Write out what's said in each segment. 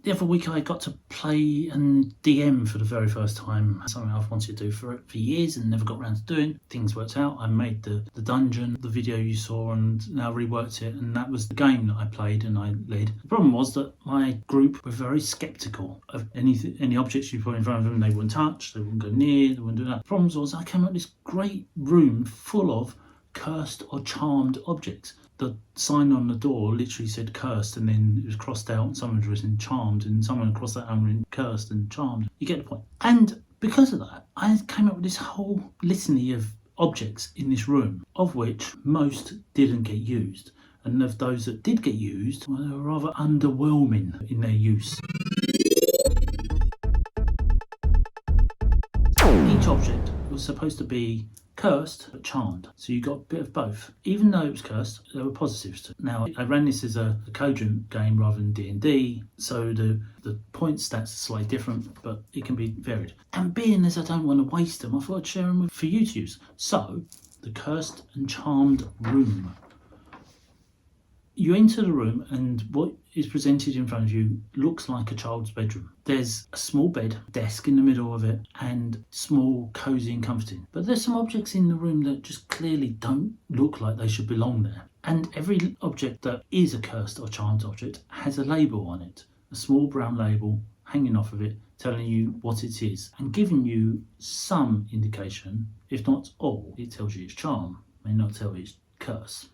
The other week I got to play and DM for the very first time, something I've wanted to do for years and never got around to doing. Things worked out. I made the dungeon, the video you saw, and now reworked it, and that was the game that I played and I led. The problem was that my group were very sceptical of any objects you put in front of them. They wouldn't touch, they wouldn't go near, they wouldn't do that. The problem was I came up with this great room full of cursed or charmed objects. The sign on the door literally said cursed, and then it was crossed out and someone had written charmed, and someone across that and written cursed and charmed. You get the point. And because of that, I came up with this whole litany of objects in this room, of which most didn't get used. And of those that did get used, well, they were rather underwhelming in their use. Each object was supposed to be cursed but charmed, so you got a bit of both. Even though it was cursed, there were positives to it. Now, I ran this as a cogent game rather than D&D, so the point stats are slightly different, but it can be varied. And being as I don't want to waste them, I thought I'd share them for you to use. So, the cursed and charmed room. You enter the room and what is presented in front of you looks like a child's bedroom. There's a small bed, desk in the middle of it, and small, cosy and comforting. But there's some objects in the room that just clearly don't look like they should belong there. And every object that is a cursed or charmed object has a label on it. A small brown label hanging off of it, telling you what it is and giving you some indication, if not all. It tells you it's charm, may not tell you it's curse.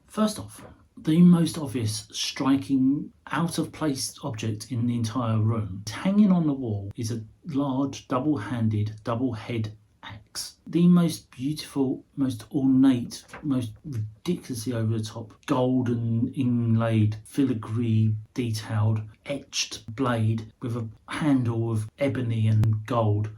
First off, the most obvious, striking, out of place object in the entire room, hanging on the wall, is a large, double-handed, double-head axe. The most beautiful, most ornate, most ridiculously over-the-top, golden, inlaid, filigree, detailed, etched blade with a handle of ebony and gold.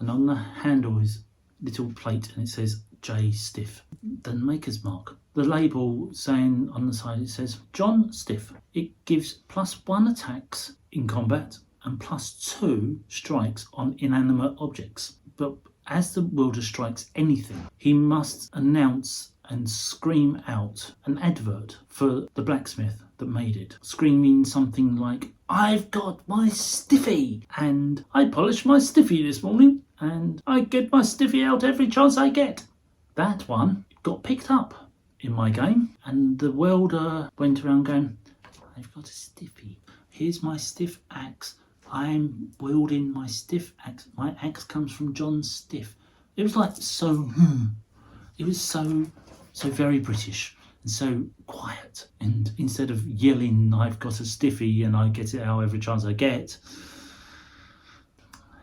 And on the handle is a little plate and it says J. Stiff, the maker's mark. The label saying on the side, it says John Stiff. It gives +1 attacks in combat and +2 strikes on inanimate objects. But as the wielder strikes anything, he must announce and scream out an advert for the blacksmith that made it, screaming something like, "I've got my stiffy, and I polished my stiffy this morning, and I get my stiffy out every chance I get." That one got picked up in my game, and the welder went around going, "I've got a stiffy. Here's my stiff axe. I'm wielding my stiff axe. My axe comes from John Stiff." It was like it was so very British and so quiet. And instead of yelling, "I've got a stiffy and I get it out every chance I get,"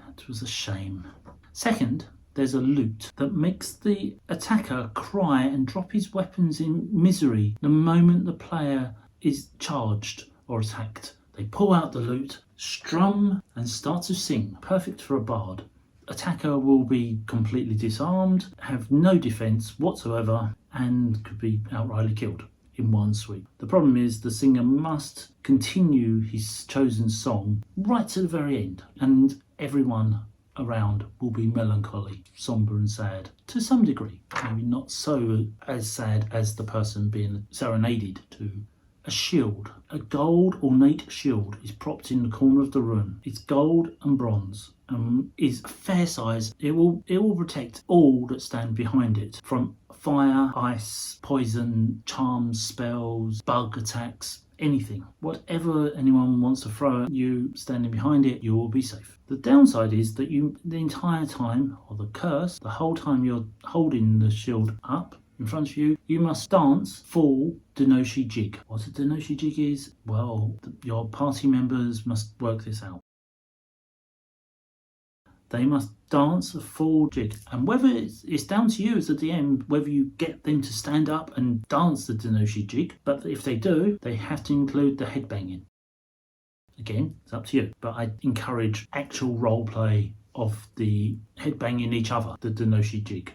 it was a shame. Second, there's a loot that makes the attacker cry and drop his weapons in misery the moment the player is charged or attacked. They pull out the loot, strum and start to sing, perfect for a bard. Attacker will be completely disarmed, have no defense whatsoever, and could be outrightly killed in one sweep. The problem is the singer must continue his chosen song right to the very end, and everyone around will be melancholy, sombre and sad to some degree. Maybe not so as sad as the person being serenaded to. A shield, a gold ornate shield, is propped in the corner of the room. It's gold and bronze and is a fair size. It will protect all that stand behind it from fire, ice, poison, charms, spells, bug attacks, anything. Whatever anyone wants to throw at you standing behind it, you will be safe. The downside is that you, the entire time, or the curse, the whole time you're holding the shield up in front of you, you must dance full Denoshi jig. What a Denoshi jig is? Well, your party members must work this out. They must dance a full jig, and whether it's down to you as the DM whether you get them to stand up and dance the Denoshi jig, but if they do, they have to include the headbanging. Again, it's up to you, but I encourage actual role play of the headbanging each other, the Denoshi jig.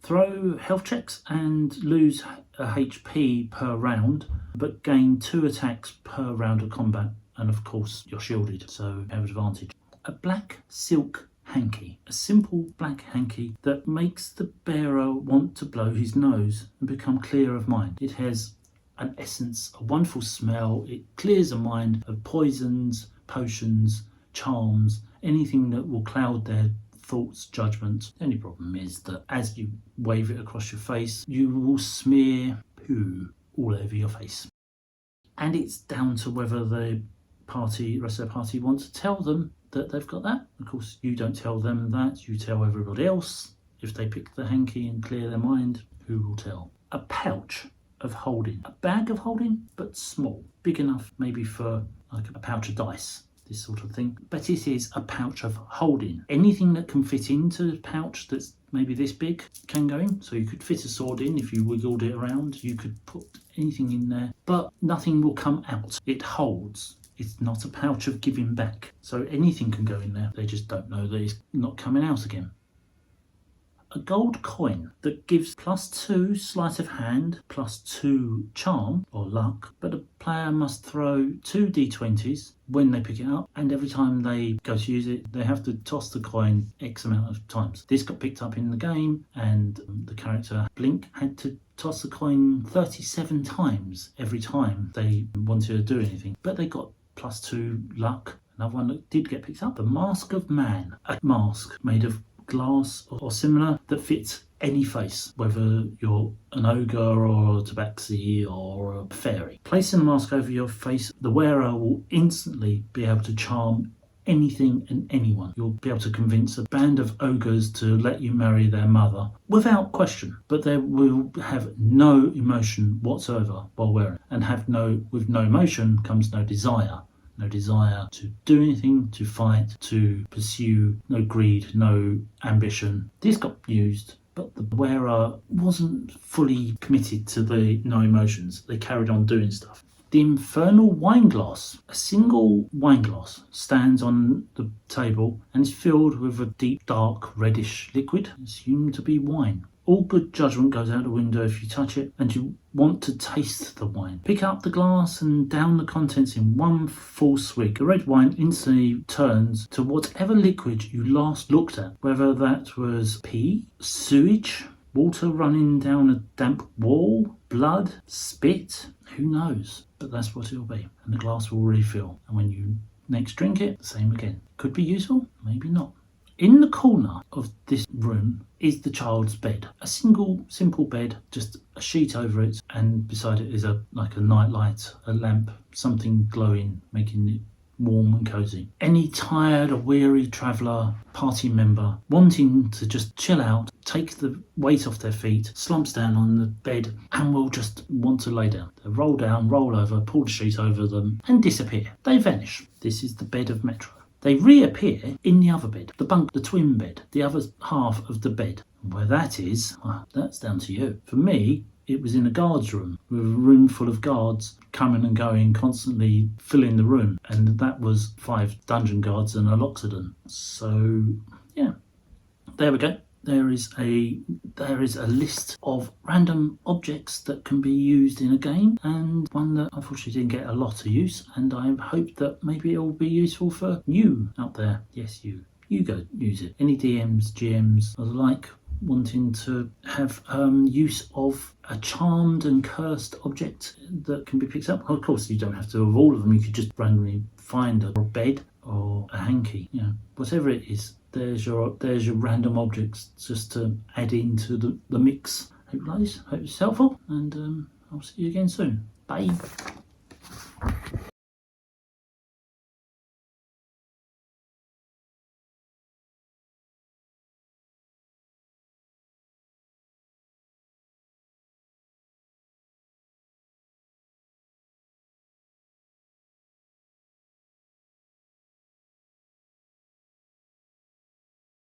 Throw health checks and lose a HP per round, but gain 2 attacks per round of combat, and of course you're shielded, so you have advantage. A black silk hanky, a simple black hanky that makes the bearer want to blow his nose and become clear of mind. It has an essence, a wonderful smell. It clears the mind of poisons, potions, charms, anything that will cloud their thoughts, judgments. The only problem is that as you wave it across your face, you will smear poo all over your face. And it's down to whether the rest of the party want to tell them that they've got that. Of course, you don't tell them that, you tell everybody else. If they pick the hanky and clear their mind, who will tell? A pouch of holding. A bag of holding, but small. Big enough maybe for like a pouch of dice, this sort of thing. But it is a pouch of holding. Anything that can fit into the pouch that's maybe this big can go in. So you could fit a sword in if you wiggled it around. You could put anything in there, but nothing will come out. It holds. It's not a pouch of giving back. So anything can go in there. They just don't know that it's not coming out again. A gold coin that gives +2 sleight of hand, +2 charm or luck, but a player must throw 2 d20s when they pick it up, and every time they go to use it, they have to toss the coin X amount of times. This got picked up in the game, and the character Blink had to toss the coin 37 times every time they wanted to do anything, but they got +2 luck. Another one that did get picked up, the Mask of Man, a mask made of glass or similar that fits any face, whether you're an ogre or a tabaxi or a fairy. Placing the mask over your face, the wearer will instantly be able to charm anything and anyone. You'll be able to convince a band of ogres to let you marry their mother without question, but they will have no emotion whatsoever while wearing it, and with no emotion comes no desire. No desire to do anything, to fight, to pursue, no greed, no ambition. This got used, but the wearer wasn't fully committed to the no emotions. They carried on doing stuff. The Infernal Wineglass. A single wineglass stands on the table and is filled with a deep, dark, reddish liquid, assumed to be wine. All good judgment goes out the window if you touch it and you want to taste the wine. Pick up the glass and down the contents in one full swig. The red wine instantly turns to whatever liquid you last looked at, whether that was pee, sewage, water running down a damp wall, blood, spit, who knows? But that's what it'll be, and the glass will refill. And when you next drink it, the same again. Could be useful, maybe not. In the corner of this room is the child's bed. A single, simple bed, just a sheet over it, and beside it is like a nightlight, a lamp, something glowing, making it warm and cozy. Any tired or weary traveller, party member, wanting to just chill out, take the weight off their feet, slumps down on the bed and will just want to lay down. They roll down, roll over, pull the sheet over them and disappear. They vanish. This is the bed of Metro. They reappear in the other bed, the bunk, the twin bed, the other half of the bed. And where that is, well, that's down to you. For me, it was in a guard's room, with a room full of guards coming and going, constantly filling the room. And that was 5 dungeon guards and a Loxodon. So, yeah, there we go. There is a list of random objects that can be used in a game, and one that unfortunately didn't get a lot of use, and I hope that maybe it will be useful for you out there. Yes, you go use it. Any DMs, GMs, or the like, wanting to have use of a charmed and cursed object that can be picked up. Of course, you don't have to have all of them. You could just randomly find a bed or a hanky, whatever it is. There's your random objects just to add into the mix. Hope you like this. Hope it's helpful, and I'll see you again soon. Bye.